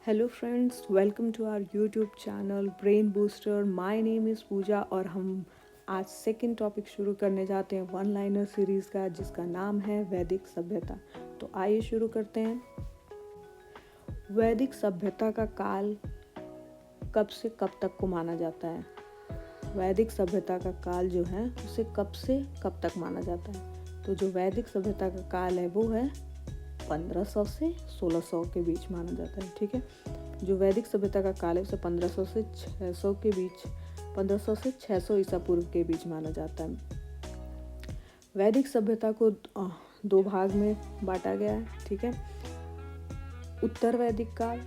Hello friends, welcome to our YouTube channel brain booster. My name is Pooja और हम आज second topic शुरू करने जाते हैं वन लाइनर सीरीज़ का, जिसका नाम है वैदिक सभ्यता। तो आइए शुरू करते हैं। वैदिक सभ्यता का काल कब से कब तक को माना जाता है? वैदिक सभ्यता का काल जो है उसे कब से कब तक माना जाता है? तो जो वैदिक सभ्यता का काल है वो है 1500 से 1600 के बीच माना जाता है। ठीक है, जो वैदिक सभ्यता का काल है उसे 1500 से 600 के बीच, 1500 से 600 ईसा पूर्व के बीच माना जाता है। वैदिक सभ्यता को दो भाग में बांटा गया है। ठीक है, उत्तर वैदिक काल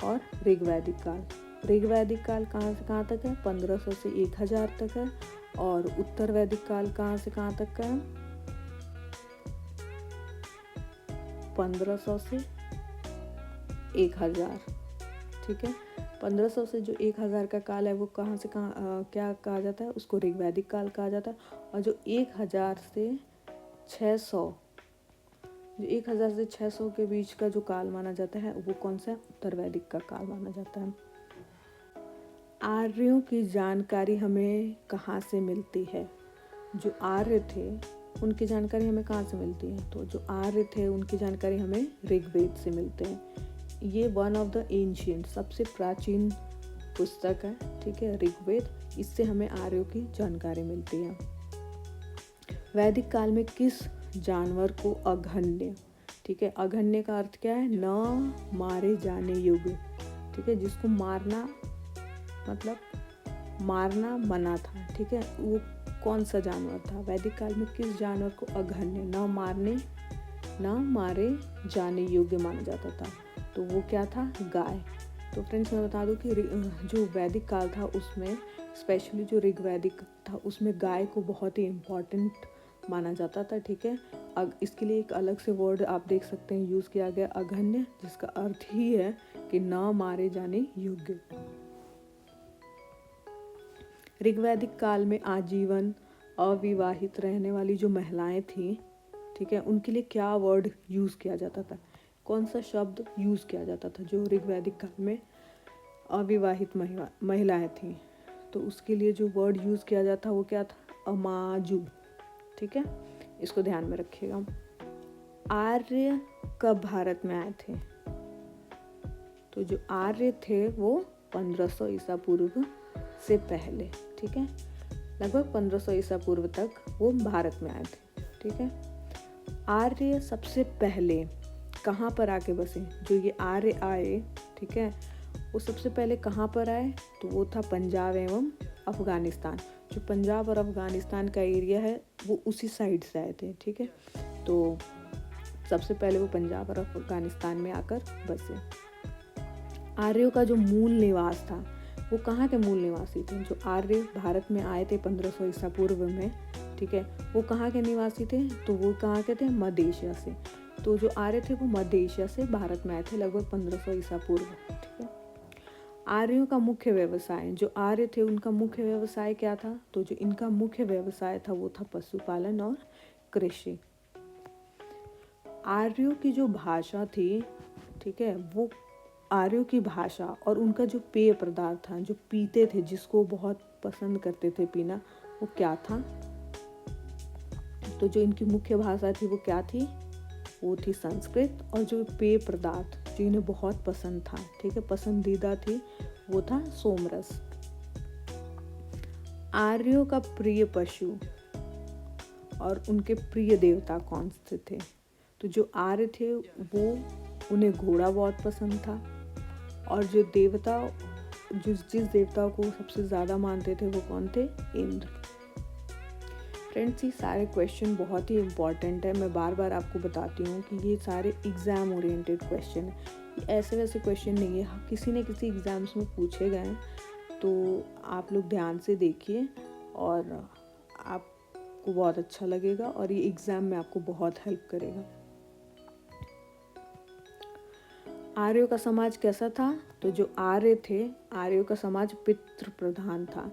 और ऋग वैदिक काल। ऋग वैदिक काल कहाँ से कहाँ तक है? 1500 से 1000 तक है। और उत्तर वैदिक काल कहाँ से कहाँ तक का है? 1500 से 1000। ठीक है, 1500 से जो 1000 का काल है वो कहाँ से कहाँ क्या कहा जाता है? उसको ऋग वैदिक काल कहा जाता है। और जो 1000 से 600, जो 1000 से 600 के बीच का जो काल माना जाता है वो कौन सा है? उत्तर वैदिक का काल माना जाता है। आर्यों की जानकारी हमें कहाँ से मिलती है? जो आर्य थे उनकी जानकारी हमें कहाँ से मिलती है? तो जो आर्य थे उनकी जानकारी हमें ऋग्वेद से मिलते हैं। ये वन ऑफ द एंशिएंट, सबसे प्राचीन पुस्तक है। ठीक है, ऋग्वेद। इससे हमें आर्यों की जानकारी मिलती है। वैदिक काल में किस जानवर को अघन्य, ठीक है, अघन्य का अर्थ क्या है? न मारे जाने योग्य। ठीक है, जिसको मारना मतलब मारना मना था। ठीक है, वो कौन सा जानवर था? वैदिक काल में किस जानवर को अघन्य, न मारे जाने योग्य माना जाता था? तो वो क्या था? गाय। तो फ्रेंड्स, मैं बता दूं कि जो वैदिक काल था उसमें स्पेशली जो ऋग वैदिक था उसमें गाय को बहुत ही इम्पोर्टेंट माना जाता था। ठीक है, इसके लिए एक अलग से वर्ड आप देख सकते हैं यूज़ किया गया, अघन्य, जिसका अर्थ ही है कि न मारे जाने योग्य। ऋग्वैदिक काल में आजीवन अविवाहित रहने वाली जो महिलाएं थीं, ठीक है, उनके लिए क्या वर्ड यूज़ किया जाता था? कौन सा शब्द यूज़ किया जाता था जो ऋग्वैदिक काल में अविवाहित महिलाएं थीं? तो उसके लिए जो वर्ड यूज़ किया जाता वो क्या था? अमाजु। ठीक है, इसको ध्यान में रखिएगा। आर्य कब भारत में आए थे? तो जो आर्य थे वो 1500 ईसा पूर्व से पहले, ठीक है, लगभग 1500 ईसा पूर्व तक वो भारत में आए थे। ठीक है, आर्य सबसे पहले कहाँ पर आके बसे? जो ये आर्य आए, ठीक है, वो सबसे पहले कहाँ पर आए? तो वो था पंजाब एवं अफगानिस्तान। जो पंजाब और अफगानिस्तान का एरिया है वो उसी साइड से आए थे। ठीक है, तो सबसे पहले वो पंजाब और अफगानिस्तान में आकर बसे। आर्यों का जो मूल निवास था वो कहाँ के मूल निवासी थे? जो आर्य भारत में आए थे 1500 ईसा पूर्व में, ठीक है, वो कहाँ के निवासी थे? तो वो कहाँ के थे? मध्य एशिया से। तो जो आर्य थे वो मध्य एशिया से भारत में आए थे लगभग 1500 ईसा पूर्व। ठीक है, आर्यों का मुख्य व्यवसाय, जो आर्य थे उनका मुख्य व्यवसाय क्या था? तो जो इनका मुख्य व्यवसाय था वो था पशुपालन और कृषि। आर्यों की जो भाषा थी, ठीक है, वो आर्यों की भाषा और उनका जो पेय पदार्थ था, जो पीते थे, जिसको बहुत पसंद करते थे पीना, वो क्या था? तो जो इनकी मुख्य भाषा थी वो क्या थी? वो थी संस्कृत। और जो पेय पदार्थ जो इन्हें बहुत पसंद था, ठीक है, पसंदीदा थी, वो था सोमरस। आर्यों का प्रिय पशु और उनके प्रिय देवता कौन से थे? तो जो आर्य थे वो उन्हें घोड़ा बहुत पसंद था। और जो देवता, जिस देवता को सबसे ज़्यादा मानते थे वो कौन थे? इंद्र। फ्रेंड्स, ये सारे क्वेश्चन बहुत ही इम्पॉर्टेंट है। मैं बार बार आपको बताती हूँ कि ये सारे एग्ज़ाम ओरिएंटेड क्वेश्चन है, ये ऐसे वैसे क्वेश्चन नहीं है, किसी न किसी एग्ज़ाम्स में पूछे गए हैं। तो आप लोग ध्यान से देखिए और आपको बहुत अच्छा लगेगा और ये एग्ज़ाम में आपको बहुत हेल्प करेगा। आर्यों का समाज कैसा था? तो जो आर्य थे, आर्यों का समाज पितृ प्रधान था।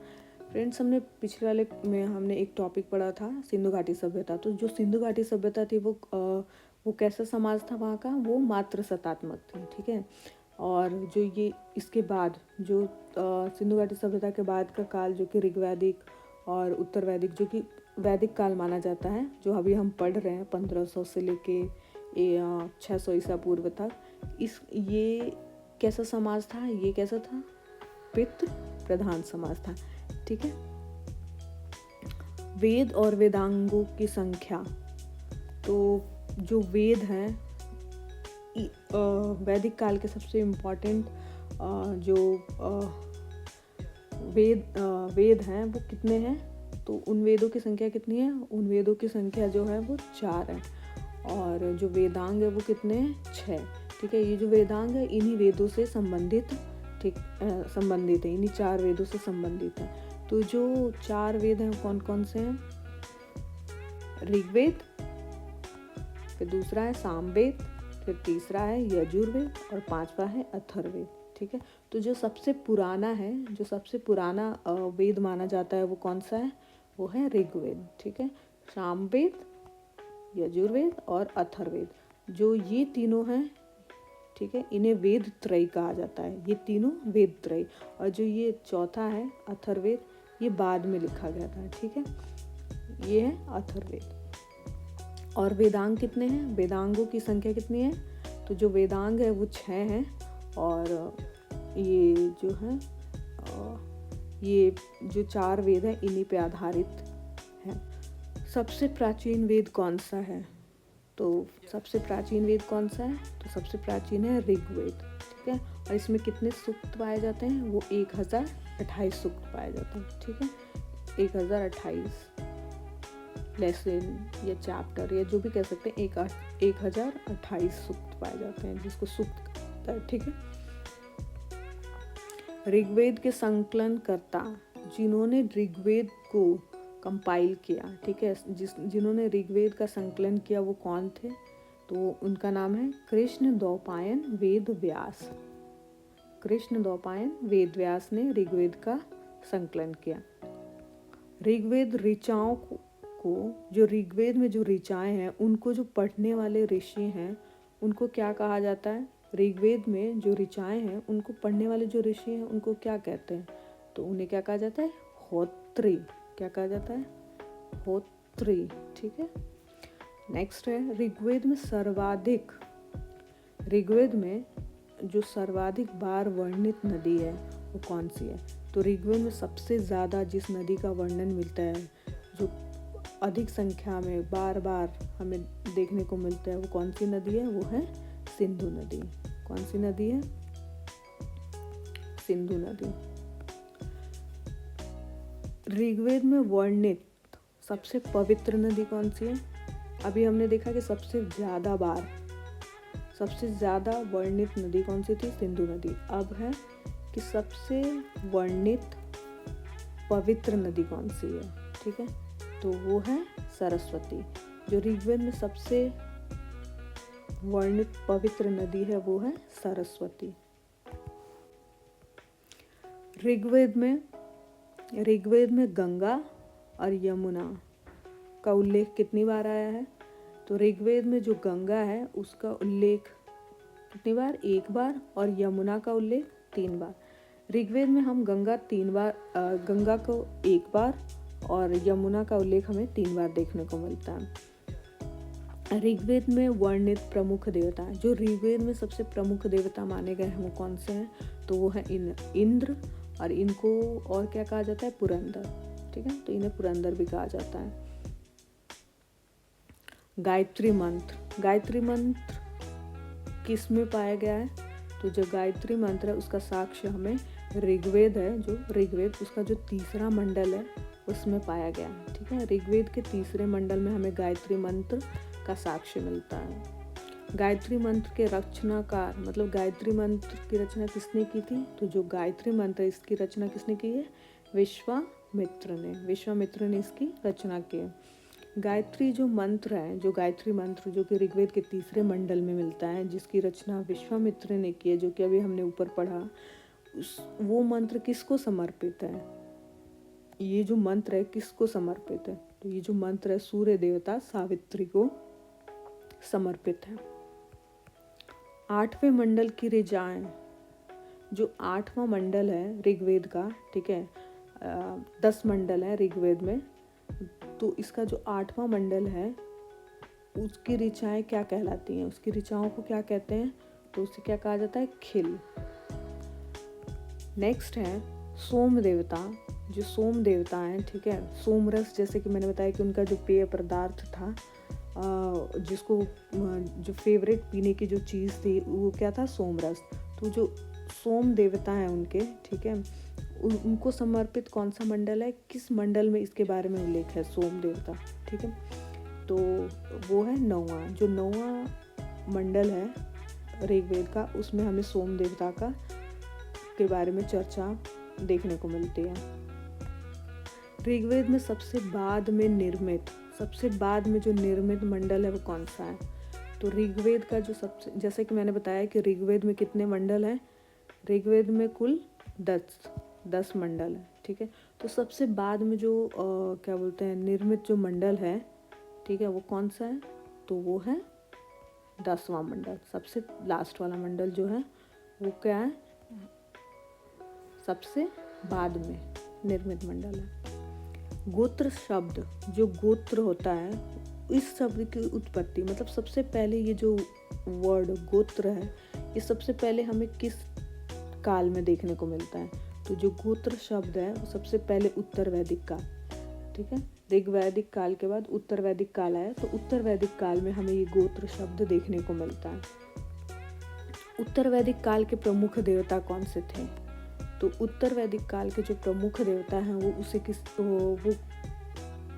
फ्रेंड्स, हमने पिछले वाले में हमने एक टॉपिक पढ़ा था सिंधु घाटी सभ्यता। तो जो सिंधु घाटी सभ्यता थी वो कैसा समाज था वहाँ का? वो मातृ सत्तात्मक थी। ठीक है, और जो ये इसके बाद जो सिंधु घाटी सभ्यता के बाद का काल जो कि ऋग्वैदिक और उत्तर वैदिक जो कि वैदिक काल माना जाता है, जो अभी हम पढ़ रहे हैं 1500 से लेके 600 ईसा पूर्व तक, ये कैसा समाज था? ये कैसा था? पितृ प्रधान समाज था। ठीक है। वेद और वेदांगों की संख्या, तो जो वेद हैं वैदिक काल के सबसे इम्पोर्टेंट जो वेद हैं वो कितने हैं? तो उन वेदों की संख्या कितनी है? उन वेदों की संख्या जो है वो 4 है, और जो वेदांग है वो कितने हैं? 6। ठीक है। ये जो वेदांग है इन्हीं वेदों से संबंधित संबंधित है, इन्हीं 4 वेदों से संबंधित है। तो जो 4 वेद हैं कौन कौन से हैं? ऋग्वेद, फिर दूसरा है सामवेद, फिर तीसरा है यजुर्वेद और 5वां है अथर्ववेद। ठीक है। तो जो सबसे पुराना है, जो सबसे पुराना वेद माना जाता है वो कौन सा है? वो है ऋग्वेद। ठीक है। सामवेद, यजुर्वेद और अथर्ववेद, जो ये तीनों हैं, ठीक है, इन्हें वेद त्रय कहा जाता है। ये तीनों वेद त्रय। और जो ये चौथा है अथर्ववेद, ये बाद में लिखा गया था। ठीक है। ये है अथर्ववेद। और वेदांग कितने हैं? वेदांगों की संख्या कितनी है? तो जो वेदांग है वो 6 हैं, और ये जो है ये जो 4 वेद हैं इन्हीं पे आधारित हैं। सबसे प्राचीन वेद कौन सा है? तो सबसे प्राचीन वेद कौन सा है? तो सबसे प्राचीन है ऋग्वेद। ठीक है। और इसमें कितने सूक्त पाए जाते हैं? वो 1028 सूक्त पाए जाते हैं। ठीक है। 1028 लेसन या चैप्टर या जो भी कह सकते हैं, 1028 सूक्त पाए जाते हैं, जिसको सूक्त कहता है। ठीक है। ऋग्वेद के संकलनकर्ता, जिन्होंने ऋग्वेद को कंपाइल किया, ठीक है, जिन्होंने ऋग्वेद का संकलन किया, वो कौन थे? तो उनका नाम है कृष्ण द्वैपायन वेद व्यास। कृष्ण द्वैपायन वेद व्यास ने ऋग्वेद का संकलन किया। ऋग्वेद ऋचाओं को जो ऋग्वेद में जो ऋचाएं हैं उनको जो पढ़ने वाले ऋषि हैं उनको क्या कहा जाता है? ऋग्वेद में जो ऋचाएं हैं उनको पढ़ने वाले जो ऋषि हैं उनको क्या कहते हैं? तो उन्हें क्या कहा जाता है? होत्री। क्या कहा जाता है? होत्री। ठीक है। नेक्स्ट है ऋग्वेद में जो सर्वाधिक बार वर्णित नदी है वो कौन सी है? तो ऋग्वेद में सबसे ज़्यादा जिस नदी का वर्णन मिलता है, जो अधिक संख्या में बार बार हमें देखने को मिलता है, वो कौन सी नदी है? वो है सिंधु नदी। कौन सी नदी है? सिंधु नदी। ऋग्वेद में वर्णित सबसे पवित्र नदी कौन सी है? अभी हमने देखा कि सबसे ज़्यादा वर्णित नदी कौन सी थी? सिंधु नदी। अब है कि सबसे वर्णित पवित्र नदी कौन सी है? ठीक है। तो वो है सरस्वती। जो ऋग्वेद में सबसे वर्णित पवित्र नदी है वो है सरस्वती। ऋग्वेद में गंगा और यमुना का उल्लेख कितनी बार आया है? तो ऋग्वेद में जो गंगा है उसका उल्लेख कितनी बार? 1 बार। और यमुना का उल्लेख 3 बार। ऋग्वेद में हम गंगा को 1 बार और यमुना का उल्लेख हमें 3 बार देखने को मिलता है। ऋग्वेद में वर्णित प्रमुख देवता, जो ऋग्वेद में सबसे प्रमुख देवता माने गए हैं वो कौन से हैं? तो वो है इंद्र, और इनको और क्या कहा जाता है? पुरंदर। ठीक है। तो इन्हें पुरंदर भी कहा जाता है। गायत्री मंत्र किस में पाया गया है? तो जो गायत्री मंत्र है उसका साक्ष्य हमें ऋग्वेद है, जो ऋग्वेद उसका जो 3रा मंडल है उसमें पाया गया है। ठीक है। ऋग्वेद के 3रे मंडल में हमें गायत्री मंत्र का साक्ष्य मिलता है। गायत्री मंत्र के रचनाकार, मतलब गायत्री मंत्र की रचना किसने की थी? तो जो गायत्री मंत्र इसकी रचना किसने की है? विश्वामित्र ने इसकी रचना की है। गायत्री जो मंत्र है, जो गायत्री मंत्र जो कि ऋग्वेद के 3रे मंडल में मिलता है, जिसकी रचना विश्वामित्र ने की है, जो कि अभी हमने ऊपर पढ़ा, वो मंत्र किसको समर्पित है? ये जो मंत्र है किसको समर्पित है? तो ये जो मंत्र है सूर्य देवता सावित्री को समर्पित है। 8वें मंडल की ऋचाएं जो 8वां मंडल है ऋग्वेद का, ठीक है, 10 मंडल है ऋग्वेद में, तो इसका जो 8वां मंडल है उसकी ऋचाएँ क्या कहलाती हैं, उसकी ऋचाओं को क्या कहते हैं, तो उसे क्या कहा जाता है, खिल। नेक्स्ट है सोम देवता। जो सोम देवता हैं, ठीक है, सोमरस, जैसे कि मैंने बताया कि उनका जो पेय पदार्थ था, जिसको जो फेवरेट पीने की जो चीज़ थी वो क्या था, सोमरस। तो जो सोम देवता हैं उनके, ठीक है, उनको समर्पित कौन सा मंडल है, किस मंडल में इसके बारे में उल्लेख है, सोम देवता, ठीक है, तो वो है 9वां। जो 9वां मंडल है ऋग्वेद का, उसमें हमें सोम देवता के बारे में चर्चा देखने को मिलती है। ऋग्वेद में सबसे बाद में जो निर्मित मंडल है वो कौन सा है, तो ऋग्वेद का जो सबसे, जैसे कि मैंने बताया कि ऋग्वेद में कितने मंडल हैं, ऋग्वेद में कुल 10 मंडल है, ठीक है, तो सबसे बाद में जो क्या बोलते हैं, निर्मित जो मंडल है, ठीक है, वो कौन सा है, तो वो है 10वां मंडल। सबसे लास्ट वाला मंडल जो है वो क्या है, सबसे बाद में निर्मित मंडल है। गोत्र शब्द, जो गोत्र होता है, इस शब्द की उत्पत्ति, मतलब सबसे पहले ये जो वर्ड गोत्र है, ये सबसे पहले हमें किस काल में देखने को मिलता है, तो जो गोत्र शब्द है वो सबसे पहले उत्तर वैदिक काल, ठीक है, ऋग्वैदिक काल के बाद उत्तर वैदिक काल आया, तो उत्तर वैदिक काल में हमें ये गोत्र शब्द देखने को मिलता है। उत्तर वैदिक काल के प्रमुख देवता कौन से थे, तो उत्तर वैदिक काल के जो प्रमुख देवता हैं वो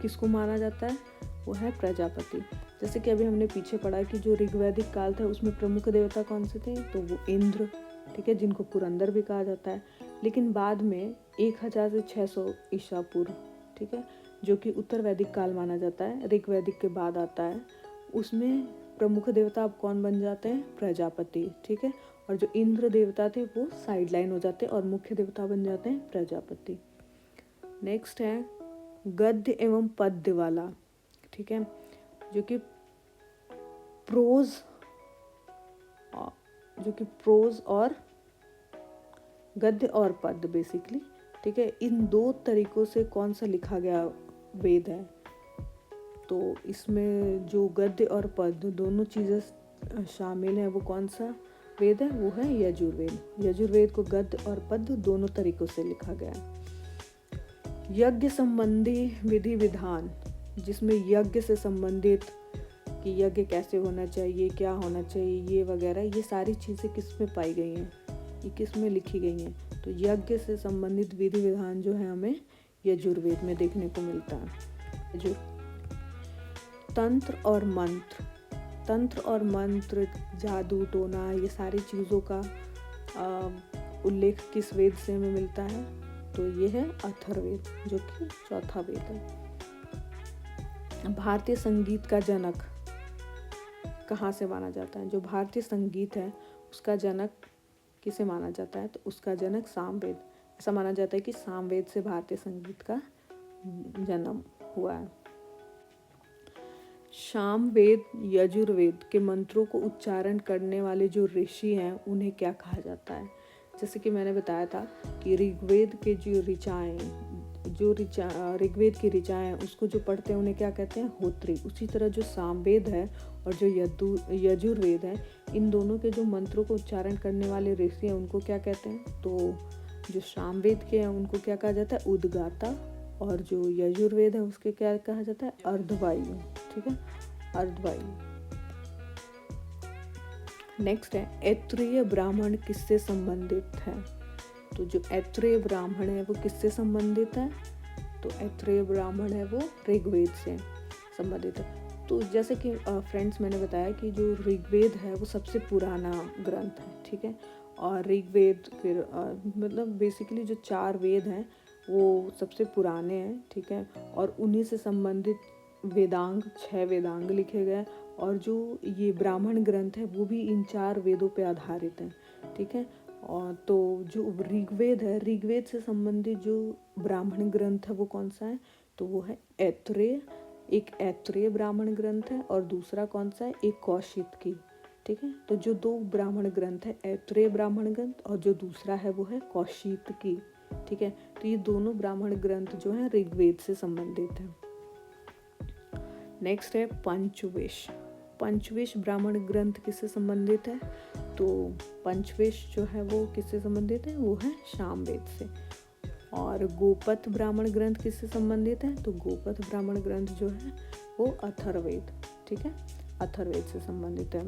किसको माना जाता है, वो है प्रजापति। जैसे कि अभी हमने पीछे पढ़ा कि जो ऋग्वैदिक काल था उसमें प्रमुख देवता कौन से थे, तो वो इंद्र, ठीक है, जिनको पुरंदर भी कहा जाता है। लेकिन बाद में 1000 से 600 ईसा पूर्व, ठीक है, जो कि उत्तर वैदिक काल माना जाता है, ऋग्वैदिक के बाद आता है, उसमें प्रमुख देवता अब कौन बन जाते हैं, प्रजापति, ठीक है, और जो इंद्र देवता थे वो साइड लाइन हो जाते हैं और मुख्य देवता बन जाते हैं प्रजापति। नेक्स्ट है गद्य एवं पद्य वाला, ठीक है, जो कि प्रोज और गद्य और पद्य बेसिकली, ठीक है, इन 2 तरीकों से कौन सा लिखा गया वेद है, तो इसमें जो गद्य और पद्य दोनों चीज़ें शामिल हैं, वो कौन सा वेद है, वो है यजुर्वेद। यजुर्वेद को गद्य और पद्य दोनों तरीकों से लिखा गया है। यज्ञ संबंधी विधि विधान, जिसमें यज्ञ से संबंधित कि यज्ञ कैसे होना चाहिए, क्या होना चाहिए, ये वगैरह, ये सारी चीज़ें किस में पाई गई हैं, ये किस में लिखी गई हैं, तो यज्ञ से संबंधित विधि विधान जो है हमें यजुर्वेद में देखने को मिलता है। तंत्र और मंत्र, जादू टोना, ये सारी चीज़ों का उल्लेख किस वेद से हमें मिलता है, तो ये है अथर्ववेद, जो कि चौथा वेद है। भारतीय संगीत का जनक कहाँ से माना जाता है, जो भारतीय संगीत है उसका जनक किसे माना जाता है, तो उसका जनक सामवेद। ऐसा माना जाता है कि सामवेद से भारतीय संगीत का जन्म हुआ है। सामवेद यजुर्वेद के मंत्रों को उच्चारण करने वाले जो ऋषि हैं उन्हें क्या कहा जाता है, जैसे कि मैंने बताया था कि ऋग्वेद के जो ऋग्वेद की ऋचाएँ उसको जो पढ़ते हैं उन्हें क्या कहते हैं, होत्री। उसी तरह जो सामवेद है और जो यजुर्वेद है, इन दोनों के जो मंत्रों को उच्चारण करने वाले ऋषि हैं उनको क्या कहते हैं, तो जो सामवेद के हैं उनको क्या कहा जाता है, उद्गाता, और जो यजुर्वेद है उसके क्या कहा जाता है, अर्धवायु, ठीक है, अर्धवायु। नेक्स्ट है ऐत्रेय ब्राह्मण किससे संबंधित है, तो जो ऐत्रेय ब्राह्मण है वो किससे संबंधित है, तो ऐत्रेय ब्राह्मण है वो ऋग्वेद से संबंधित है। तो जैसे कि फ्रेंड्स मैंने बताया कि जो ऋग्वेद है वो सबसे पुराना ग्रंथ है, ठीक है, और ऋग्वेद फिर मतलब बेसिकली जो 4 वेद हैं वो सबसे पुराने हैं, ठीक है, और उन्हीं से संबंधित 6 वेदांग लिखे गए, और जो ये ब्राह्मण ग्रंथ है वो भी इन 4 वेदों पे आधारित हैं, ठीक है। और तो जो ऋग्वेद है, ऋग्वेद से संबंधित जो ब्राह्मण ग्रंथ है वो कौन सा है, तो वो है ऐत्रेय। एक ऐत्रेय ब्राह्मण ग्रंथ है और दूसरा कौन सा है, एक कौशिकी, ठीक है। तो जो दो ब्राह्मण ग्रंथ है, ऐत्रेय ब्राह्मण ग्रंथ और जो दूसरा है वो है कौशितकी, ठीक है। तो ये दोनों ब्राह्मण ग्रंथ जो है ऋग्वेद से संबंधित है। नेक्स्ट है पंचवेश। पंचवेश ब्राह्मण ग्रंथ किससे संबंधित है? तो पंचवेश जो है वो किससे संबंधित है? वो है सामवेद से। और गोपथ ब्राह्मण ग्रंथ किससे संबंधित है? तो गोपथ ब्राह्मण ग्रंथ जो है वो अथर्ववेद, ठीक है, अथर्ववेद से संबंधित है।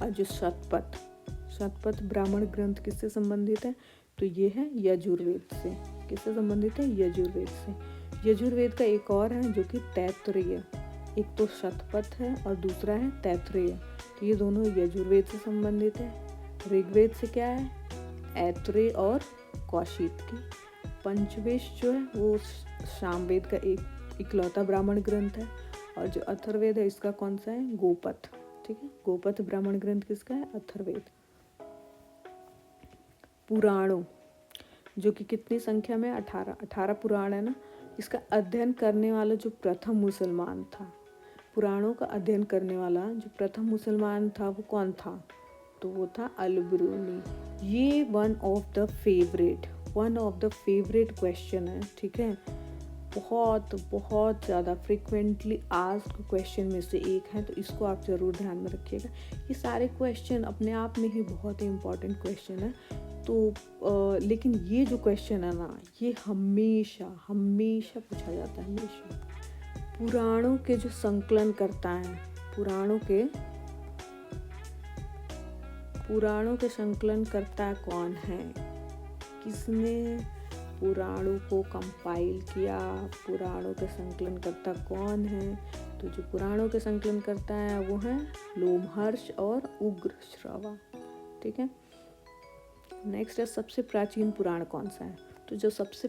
और जो शतपथ ब्राह्मण ग्रंथ किससे संबंधित है? तो ये है यजुर्वेद से। किससे संबंधित है? यजुर्वेद से। यजुर्वेद का एक और है जो कि तैत्तिरीय, एक तो शतपथ है और दूसरा है तैत्तिरीय। तो ये दोनों यजुर्वेद से संबंधित है। ऋग्वेद से क्या है? ऐत्रेय और कौशितकी। पंचवेश जो है वो सामवेद का एक इकलौता ब्राह्मण ग्रंथ है। और जो अथर्ववेद है इसका कौन सा है? गोपथ, ठीक है। गोपथ ब्राह्मण ग्रंथ किसका है? अथर्ववेद। पुराणों, जो कि कितनी संख्या में? 18 पुराण है ना। इसका अध्ययन करने वाला जो प्रथम मुसलमान था, पुराणों का अध्ययन करने वाला जो प्रथम मुसलमान था वो कौन था? तो वो था अल-बिरूनी। ये one of the favourite question है, ठीक है। बहुत ज़्यादा फ्रिक्वेंटली आस्क्ड क्वेश्चन में से एक है, तो इसको आप ज़रूर ध्यान में रखिएगा। ये सारे क्वेश्चन अपने आप में ही बहुत ही इम्पोर्टेंट क्वेश्चन है। तो लेकिन ये जो क्वेश्चन है ना, ये हमेशा पूछा जाता है, हमेशा। पुराणों के जो संकलन करता है, पुराणों के संकलन करता कौन है? किसने पुराणों को कंपाइल किया? पुराणों के संकलन करता कौन है? तो जो पुराणों के संकलन करता है वो है लोमहर्ष और उग्रश्रवा, ठीक है। नेक्स्ट है सबसे प्राचीन पुराण कौन सा है? तो जो सबसे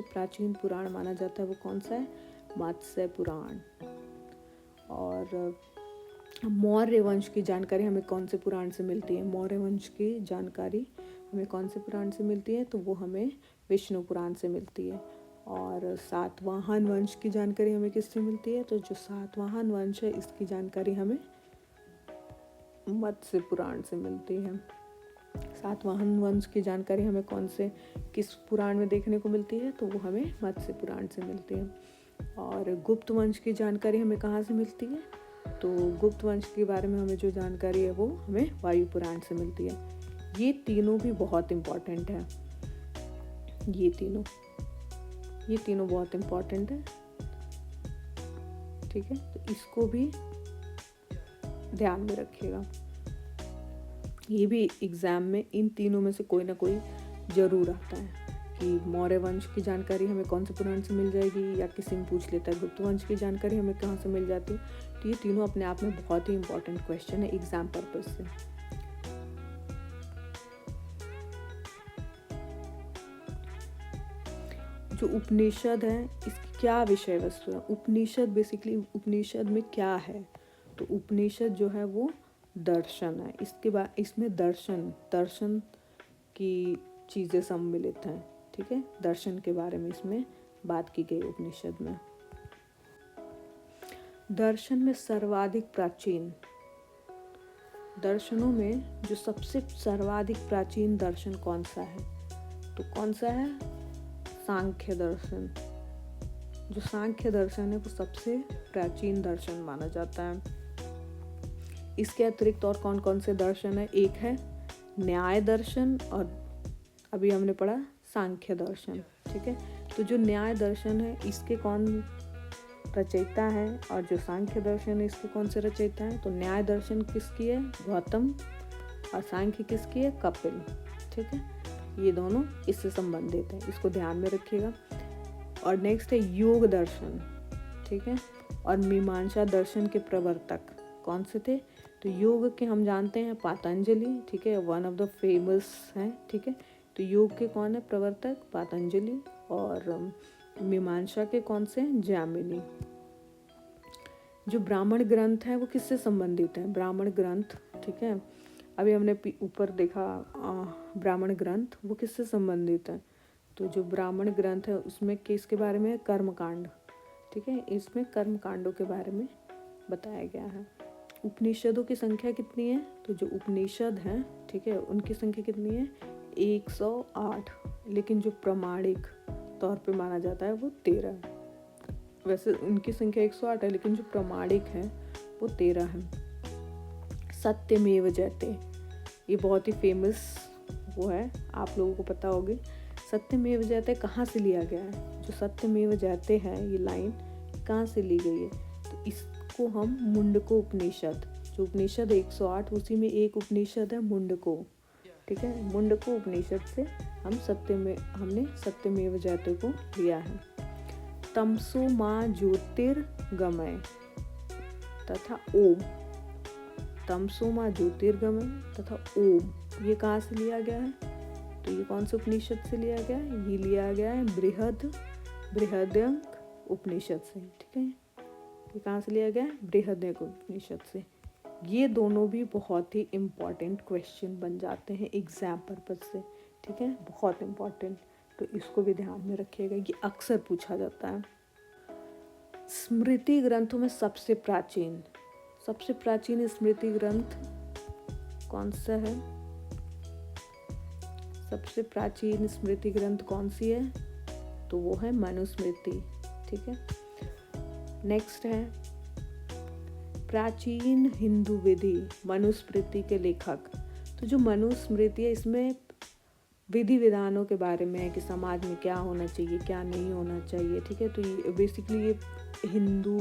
प्राचीन पुराण माना जाता है वो कौन सा है? मत्स्य पुराण। और मौर्य वंश की जानकारी हमें कौन से पुराण से मिलती है? मौर्य वंश की जानकारी हमें कौन से पुराण से मिलती है? तो वो हमें विष्णु पुराण से मिलती है। और सातवाहन वंश की जानकारी हमें किससे मिलती है? तो जो सातवाहन वंश है इसकी जानकारी हमें मत्स्य पुराण से मिलती है। सातवाहन वंश की जानकारी हमें किस पुराण में देखने को मिलती है? तो वो हमें मत्स्य पुराण से मिलती है। और गुप्त वंश की जानकारी हमें कहाँ से मिलती है? तो गुप्त वंश के बारे में हमें जो जानकारी है वो हमें वायु पुराण से मिलती है। ये तीनों भी बहुत इम्पोर्टेंट है, ये तीनों बहुत इम्पोर्टेंट है, ठीक है। तो इसको भी ध्यान में रखिएगा। ये भी एग्जाम में इन तीनों में से कोई ना कोई जरूर आता है कि मौर्य वंश की जानकारी हमें कौन से पुराण से मिल जाएगी, या किसी में पूछ लेता है गुप्त वंश की जानकारी हमें कहाँ से मिल जाती है। तो ये तीनों अपने आप में बहुत ही इम्पोर्टेंट क्वेश्चन है एग्जाम पर्पज से। जो उपनिषद है इसकी क्या विषय वस्तु है? उपनिषद बेसिकली, उपनिषद में क्या है? तो उपनिषद जो है वो दर्शन है। इसके बाद इसमें दर्शन की चीज़ें सम्मिलित हैं, ठीक है। दर्शन के बारे में इसमें बात की गई उपनिषद में। दर्शन में सर्वाधिक प्राचीन, दर्शनों में जो सबसे सर्वाधिक प्राचीन दर्शन कौन सा है? तो कौन सा है? सांख्य दर्शन। जो सांख्य दर्शन है वो सबसे प्राचीन दर्शन माना जाता है। इसके अतिरिक्त और कौन कौन से दर्शन है? एक है न्याय दर्शन और अभी हमने पढ़ा सांख्य दर्शन, ठीक है। तो जो न्याय दर्शन है इसके कौन रचयिता है, और जो सांख्य दर्शन है इसके कौन से रचयिता है? तो न्याय दर्शन किसकी है? गौतम। और सांख्य किसकी है? कपिल, ठीक है। ये दोनों इससे संबंधित है, इसको ध्यान में रखिएगा। और नेक्स्ट है योग दर्शन, ठीक है। और मीमांसा दर्शन के प्रवर्तक कौन से थे? तो योग के हम जानते हैं पातंजलि, ठीक है, वन ऑफ द फेमस हैं, ठीक है। तो योग के कौन है प्रवर्तक? पातंजलि। और मीमांसा के कौन से? जैमिनी। जो ब्राह्मण ग्रंथ है वो किससे संबंधित है? ब्राह्मण ग्रंथ, ठीक है, अभी हमने ऊपर देखा ब्राह्मण ग्रंथ वो किससे संबंधित है? तो जो ब्राह्मण ग्रंथ है उसमें किसके बारे में? कर्मकांड, ठीक है। इसमें कर्मकांडों के बारे में बताया गया है। उपनिषदों की संख्या कितनी है? तो जो उपनिषद हैं, ठीक है, उनकी संख्या कितनी है? 108। लेकिन जो प्रामाणिक तौर पे माना जाता है वो 13 है। वैसे उनकी संख्या 108 है, लेकिन जो प्रामाणिक है वो 13 है। सत्यमेव जयते, ये बहुत ही फेमस वो है, आप लोगों को पता होगी। सत्यमेव जयते कहाँ से लिया गया है? जो सत्यमेव जयते है ये लाइन कहाँ से ली गई है? तो इसको हम मुंडको उपनिषद, जो उपनिषद 108 उसी में एक उपनिषद है मुंडको, ठीक है, मुंडको उपनिषद से हमने सत्यमेव जयते को लिया है। तमसो माँ ज्योतिर्गमय तथा ओम, तमसो माँ ज्योतिर्गमय तथा ओम, ये कहाँ से लिया गया है? तो ये कौन से उपनिषद से लिया गया है? ये लिया गया है बृहद्यंक उपनिषद से, ठीक है। ये कहाँ से लिया गया है? बृहद्यंक उपनिषद से। ये दोनों भी बहुत ही इम्पॉर्टेंट क्वेश्चन बन जाते हैं एग्जाम पर्पज से, ठीक है, बहुत इम्पॉर्टेंट, तो इसको भी ध्यान में रखिएगा, ये अक्सर पूछा जाता है। स्मृति ग्रंथों में सबसे प्राचीन स्मृति ग्रंथ कौन सा है? सबसे प्राचीन स्मृति ग्रंथ कौन सी है? तो वो है मनुस्मृति, ठीक है। नेक्स्ट है प्राचीन हिंदू विधि मनुस्मृति के लेखक। तो जो मनुस्मृति है इसमें विधि विधानों के बारे में है कि समाज में क्या होना चाहिए, क्या नहीं होना चाहिए, ठीक है। तो ये बेसिकली ये हिंदू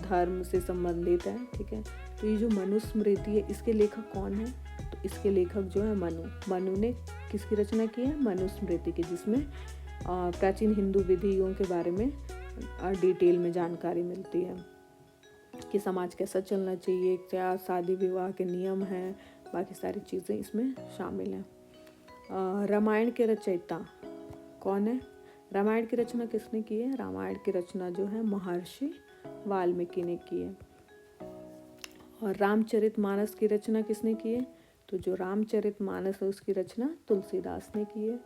धर्म से संबंधित है, ठीक है। तो ये जो मनुस्मृति है इसके लेखक कौन है? तो इसके लेखक जो है मनु ने किसकी रचना की है? मनुस्मृति की, जिसमें प्राचीन हिंदू विधियों के बारे में डिटेल में जानकारी मिलती है कि समाज कैसा चलना चाहिए, क्या शादी विवाह के नियम हैं, बाकी सारी चीज़ें इसमें शामिल हैं। रामायण के रचयिता कौन है? रामायण की रचना किसने की है? रामायण की रचना जो है महर्षि वाल्मीकि ने की है। और रामचरितमानस की रचना किसने की है? तो जो रामचरितमानस है उसकी रचना तुलसीदास ने की है।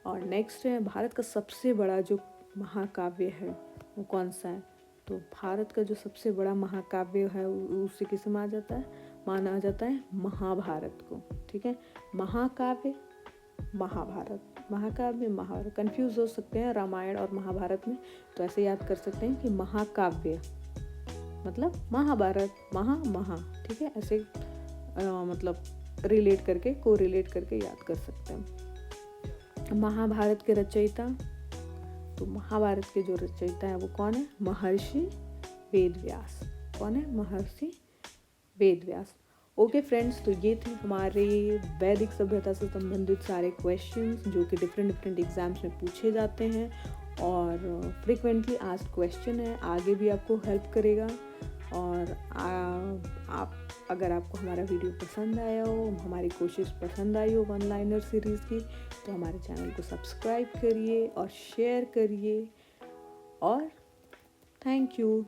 और नेक्स्ट है भारत का सबसे बड़ा जो महाकाव्य है वो कौन सा है? तो भारत का जो सबसे बड़ा महाकाव्य है उसे किसे माना जाता है महाभारत को, ठीक है। महाकाव्य महाभारत कंफ्यूज हो सकते हैं रामायण और महाभारत में, तो ऐसे याद कर सकते हैं कि महाकाव्य मतलब महाभारत, महा, ठीक है, ऐसे मतलब कोरिलेट करके याद कर सकते हैं। महाभारत के रचयिता, तो महाभारत के जो रचयिता है वो कौन है? महर्षि वेदव्यास। कौन है? महर्षि वेदव्यास। ओके फ्रेंड्स, तो ये थे हमारे वैदिक सभ्यता से संबंधित सारे क्वेश्चंस जो कि डिफरेंट एग्जाम्स में पूछे जाते हैं और फ्रिक्वेंटली आस्क्ड क्वेश्चन है, आगे भी आपको हेल्प करेगा। और अगर आपको हमारा वीडियो पसंद आया हो, हमारी कोशिश पसंद आई हो वन लाइनर सीरीज़ की, तो हमारे चैनल को सब्सक्राइब करिए और शेयर करिए। और थैंक यू।